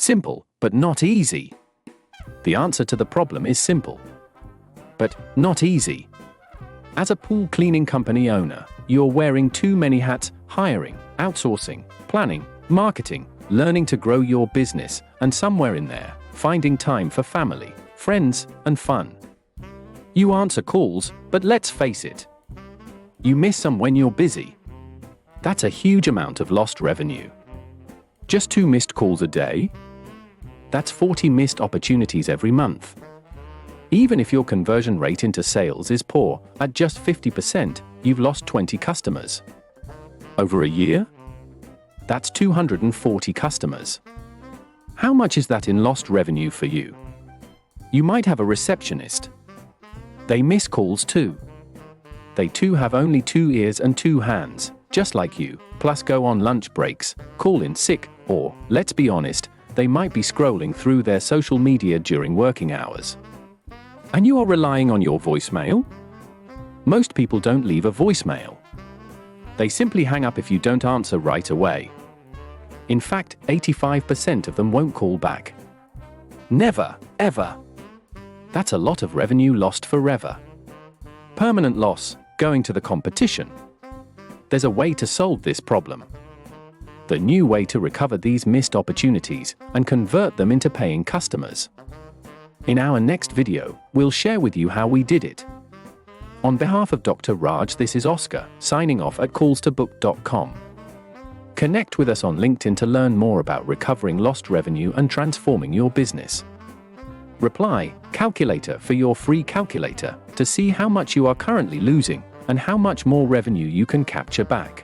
Simple, but not easy. The answer to the problem is simple, but not easy. As a pool cleaning company owner, you're wearing too many hats: hiring, outsourcing, planning, marketing, learning to grow your business, and somewhere in there, finding time for family, friends, and fun. You answer calls, but let's face it, you miss some when you're busy. That's a huge amount of lost revenue. Just 2 missed calls a day? That's 40 missed opportunities every month. Even if your conversion rate into sales is poor, at just 50%, you've lost 20 customers. Over a year? That's 240 customers. How much is that in lost revenue for you? You might have a receptionist. They miss calls too. They too have only 2 ears and 2 hands, just like you, plus go on lunch breaks, call in sick, or, let's be honest, they might be scrolling through their social media during working hours. And you are relying on your voicemail? Most people don't leave a voicemail. They simply hang up if you don't answer right away. In fact, 85% of them won't call back. Never, ever. That's a lot of revenue lost forever. Permanent loss, going to the competition. There's a way to solve this problem. The new way to recover these missed opportunities and convert them into paying customers. In our next video, we'll share with you how we did it. On behalf of Dr. Raj, this is Oscar, signing off at callstobook.com. Connect with us on LinkedIn to learn more about recovering lost revenue and transforming your business. Reply calculator for your free calculator to see how much you are currently losing and how much more revenue you can capture back.